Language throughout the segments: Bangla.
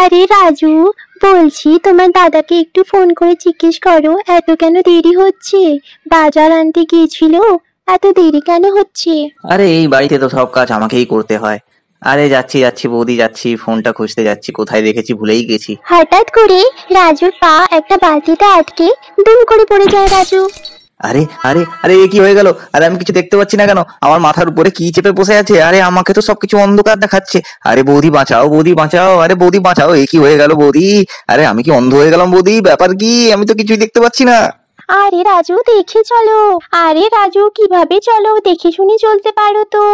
আরে রাজু, বলছি তোমার দাদাকে একটু ফোন করে জিজ্ঞেস করো এত কেন দেরি হচ্ছে। বাজার আনতে গিয়েছিল, এত দেরি কেন হচ্ছে? আরে এই বাড়িতে তো সব কাজ আমাকেই করতে হয়। আরে যাচ্ছি যাচ্ছি বৌদি, যাচ্ছি, ফোনটা খুঁজতে যাচ্ছি, কোথায় রেখেছি ভুলেই গেছি। হঠাৎ করে রাজুর পা একটা বালতিতে আটকে দুম করে পড়ে যায় রাজু। আরে আরে আরে এ কি হয়ে গেল? আরে আমি কিছু দেখতে পাচ্ছি না কেন? আমার মাথার উপরে কি চেপে বসে আছে? আরে আমাকে তো সবকিছু অন্ধকার দেখাচ্ছে। আরে বৌদি বাঁচাও, বৌদি বাঁচাও, আরে বৌদি বাঁচাও, এ কি হয়ে গেল বৌদি? আরে আমি কি অন্ধ হয়ে গেলাম বৌদি? ব্যাপার কি? আমি তো কিছুই দেখতে পাচ্ছি না। আরে রাজু দেখে চলো। আরে রাজু কিভাবে চলো, দেখে শুনে চলতে পারো তো।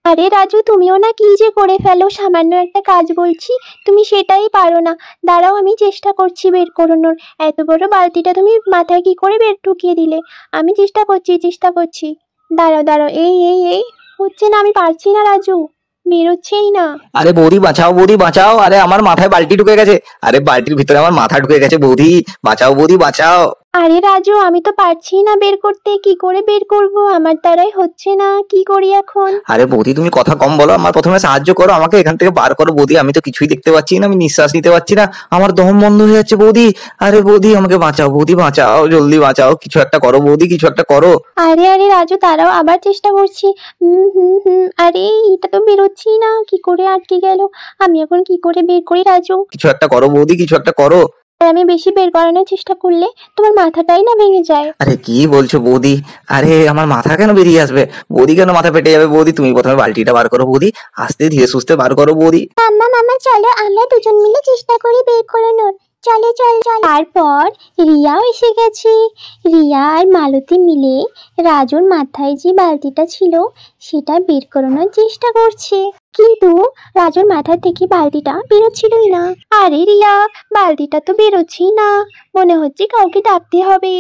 আরে রাজু তুমিও না কি যে করে ফেলো, সামান্য একটা কাজ বলছি তুমি সেটাই পারো না। দাঁড়াও আমি চেষ্টা করছি বের করানোর। এত বড় বালতিটা তুমি মাথায় কি করে বের ঢুকিয়ে দিলে? আমি চেষ্টা করছি। দাঁড়াও দাঁড়াও, এই এই এই হচ্ছে না, আমি পারছি না রাজু, বেরোচ্ছেই না। আরে বৌদি বাঁচাও, বৌদি বাঁচাও, আরে আমার মাথায় বালতি ঢুকে গেছে। আরে বালতির ভিতরে আমার মাথা ঢুকে গেছে, বৌদি বাঁচাও, বৌদি বাঁচাও। আরে রাজু আমি তো পারছি না বের করতে, কি করে বের করব? আমার দ্বারাই হচ্ছে না, কি করি এখন? আরে বৌদি তুমি কথা কম বলো, আমার প্রথমে সাহায্য করো, আমাকে এখান থেকে বার করো বৌদি। আমি তো কিছুই দেখতে পাচ্ছি না, আমি নিঃশ্বাস নিতে পারছি না, আমার দম বন্ধ হয়ে যাচ্ছে বৌদি। আরে বৌদি আমাকে বাঁচাও, বৌদি বাঁচাও, জলদি বাঁচাও, কিছু একটা করো বৌদি, কিছু একটা করো। আরে আরে রাজু দাঁড়াও, আবার চেষ্টা করছি। আরে এটা তো বেরোচ্ছেই না, কি করে আটকে গেল? আমি এখন কি করে বের করি রাজু? কিছু একটা করো বৌদি, কিছু একটা করো। আর আমি বেশি বের করানোর চেষ্টা করলে তোমার মাথাটাই না ভেঙে যায়। আরে কি বলছো বৌদি? আরে আমার মাথা কেন বেরিয়ে আসবে বৌদি? কেন মাথা ফেটে যাবে বৌদি? তুমি প্রথমে বালতিটা বার করো বৌদি, আস্তে ধীরে সুস্থে বার করো বৌদি। মাম্মা মাম্মা চলো আমরা দুজন মিলে চেষ্টা করি বের করানোর। চলে চল চল। তারপর রিয়াও এসে গেছে। রিয়া আর মালতী মিলে রাজুর মাথায় যে বালতিটা ছিল সেটা বের করানোর চেষ্টা করছে, কিন্তু রাজুর মাথা থেকে বালতিটা বেরোচ্ছিলই না। আরে রিয়া, বালতিটা তো বেরোচ্ছেই না, মনে হচ্ছে কাউকে ডাকতে হবে।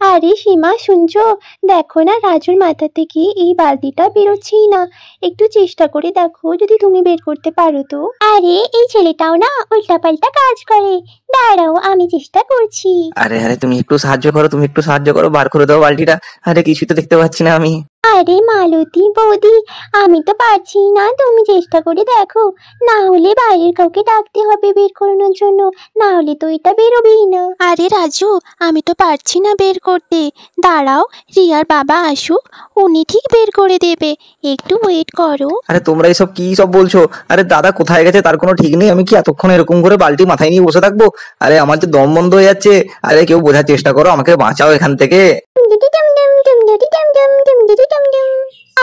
আরে সীমা শুনছো, দেখো না রাজুর মাথা থেকে এই বালতিটা বেরোচ্ছেই না, একটু চেষ্টা করে দেখো যদি তুমি বের করতে পারো তো। আরে এই ছেলেটাও না উল্টাপাল্টা কাজ করে, দাঁড়াও আমি চেষ্টা করছি। আরে আরে তুমি একটু সাহায্য করো, তুমি একটু সাহায্য করো, বার করে দাও বালতিটা। আরে কিছুই তো দেখতে পাচ্ছি না আমি। আরে মালতী বৌদি, আমি তো পারছি না, তুমি চেষ্টা করে দেখো, না হলে বাইরের কাউকে ডাকতে হবে বের করানোর জন্য, না হলে তো এটা বেরোবেই না। আরে রাজু আমি তো পারছি না বের করতে, দাঁড়াও রিয়ার বাবা আসুক, উনি ঠিক বের করে দেবে, একটু ওয়েট করো। আরে তোমরা এসব কি সব বলছো? আরে দাদা কোথায় গেছে তার কোনো ঠিক নেই, আমি কি এতক্ষণ এরকম করে বালতি মাথায় নিয়ে বসে থাকবো? আরে আমার যে দম বন্ধ হয়ে যাচ্ছে। আরে কেউ বোঝার চেষ্টা করো, আমাকে বাঁচাও এখান থেকে।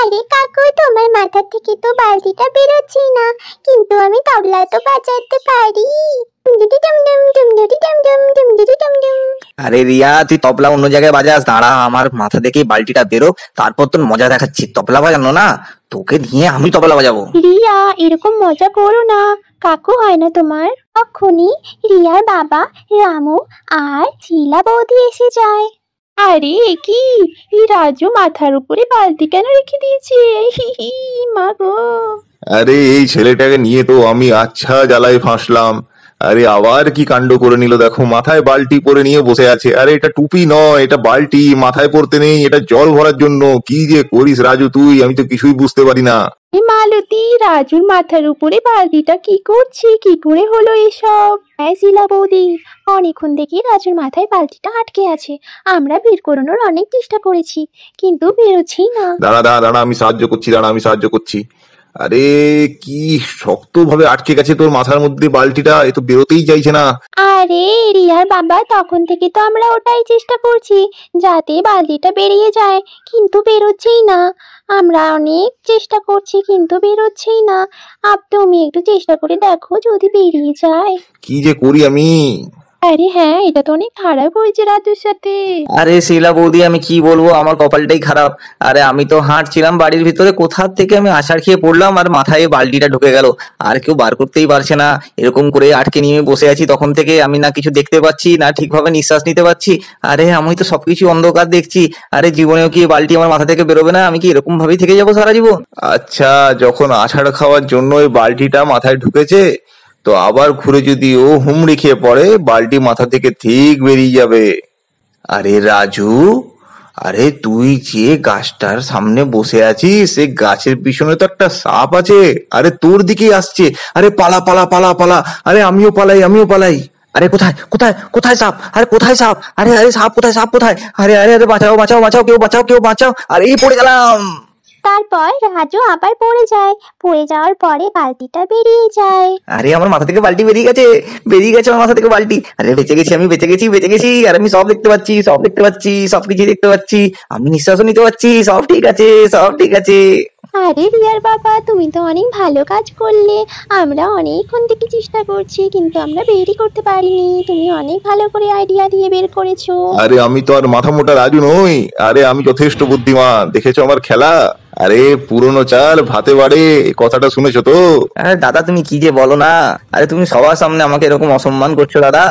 আরে কাকু তোমার মাথা থেকে তো বালতিটা বেরোচ্ছেই না, কিন্তু আমি তবলা তো বাজাতে পারি। আরে রিয়া তুই তবলা অন্য জায়গায় বাজাস, দাঁড়া আমার মাথা থেকে বালতিটা বেরো, তারপর তোর মজা দেখাচ্ছি। তবলা বাজানো না, তোকে নিয়ে আমি তবলা বাজাবো। রিয়া এরকম মজা করো না, কাকু হয় না তোমার। তখনই রিয়ার বাবা রামু আর ঝিলা বৌদি এসে যায়। আরে কি, এই রাজু মাথার উপরে বালতি কেন রেখে দিয়েছে? মা গো। আরে এই ছেলেটাকে নিয়ে তো আমি আচ্ছা জ্বালায় ফাঁসলাম। আরে আবার কি কাণ্ড করে নিল দেখো, মাথায় বালতি পরে নিয়ে বসে আছে। আরে এটা টুপি নয়, এটা বালতি, মাথায় পড়তে নেই, এটা জল ভরার জন্য। কি যে করিস রাজু তুই, আমি তো কিছুই বুঝতে পারি না। মালতী, রাজুর মাথার উপরে বালতিটা কি করছে, কি করে হলো এসব? হ্যাঁ শিলা বৌদি, অনেকক্ষণ থেকে রাজুর মাথায় বালতিটা আটকে আছে, আমরা বের করানোর অনেক চেষ্টা করেছি, কিন্তু বেরোচ্ছেই না। দাঁড়া দাঁড়া দাঁড়া, আমি সাহায্য করছি, দাঁড়া আমি সাহায্য করছি। আরে কি শক্ত ভাবে আটকে গেছে তোর মাথার মধ্যে বালতিটা, এ তো বেরোতেই চাইছে না। আরে রিয়ার বাবা, তখন থেকে তো আমরা ওটাই চেষ্টা করছি যাতে বালতিটা বেরিয়ে যায়, কিন্তু বেরোচ্ছেই না। আমরা অনেক চেষ্টা করছি কিন্তু বেরোচ্ছেই না। তুমি একটু চেষ্টা করে দেখো যদি বেরিয়ে যায়। কি যে করি আমি। আরে হ্যাঁ, এটা তো অনেক খারাপ হয়েছে রাজুর সাথে। আরে শিলা বৌদি আমি কি বলবো, আমার কপালটাই খারাপ। আরে আমি তো হাঁটছিলাম বাড়ির ভিতরে, কোথা থেকে আমি আছাড় খেয়ে পড়লাম আর মাথায় বালতিটা ঢুকে গেল। আর কেউ বার করতেই পারছে না, এরকম করে আটকে নিয়ে বসে আছি তখন থেকে। আমি না কিছু দেখতে পাচ্ছি না, ঠিকভাবে নিঃশ্বাস নিতে পারছি। আরে আমি তো সবকিছু অন্ধকার দেখছি। আরে জীবনেও কি বালতি আমার মাথা থেকে বেরোবে না? আমি কি এরকম ভাবেই থেকে যাবো সারা জীবন? আচ্ছা যখন আষাঢ় খাওয়ার জন্য ওই বালতিটা মাথায় ঢুকেছে, তো আবার ঘুরে যদি ও হুমড়ি খেয়ে পড়ে, বালতি মাথা থেকে ঠিক বেরিয়ে যাবে। আরে রাজু, আরে তুই যে গাছটার সামনে বসে আছিস সে গাছের পিছনে তো একটা সাপ আছে, আরে তোর দিকেই আসছে। আরে পালা পালা পালা পালা, আরে আমিও পালাই আমিও পালাই। আরে কোথায় কোথায় কোথায় সাপ? আরে কোথায় সাপ? আরে আরে সাপ কোথায়? সাপ কোথায়? আরে আরে আরে বাঁচাও বাঁচাও বাঁচাও, কেউ বাঁচাও কেউ বাঁচাও। আরে এই পড়ে গেলাম। তারপর রাজু আবার পড়ে যায়। পড়ে যাওয়ার পরে বালতিটা বেরিয়ে যায়। আরে আমার মাথা থেকে বালতি বেরিয়ে গেছে, বেরিয়ে গেছে আমার মাথা থেকে বালতি। আরে বেঁচে গেছি, আমি বেঁচে গেছি বেঁচে গেছি। আর আমি সব দেখতে পাচ্ছি, সব দেখতে পাচ্ছি, সবকিছু দেখতে পাচ্ছি। আমি নিঃশ্বাসও নিতে পারছি। সব ঠিক আছে, সব ঠিক আছে। আরে রিয়ার বাবা, তুমি তো অনেক ভালো কাজ করলে। আমরা অনেকক্ষণ থেকে চেষ্টা করছি কিন্তু আমরা বেরই করতে পারিনি। তুমি অনেক ভালো করে আইডিয়া দিয়ে বের করেছো। আরে আমি তো আর মাথা মোটা রাজু নই, আরে আমি যথেষ্ট বুদ্ধিমান, দেখেছো আমার খেলা। আরে পুরনো চাল ভাতে বাড়ে, এই কথাটা শুনেছো তো? আরে দাদা তুমি কি যে বলো না। আরে তুমি সবার সামনে আমাকে এরকম অসম্মান করছো দাদা।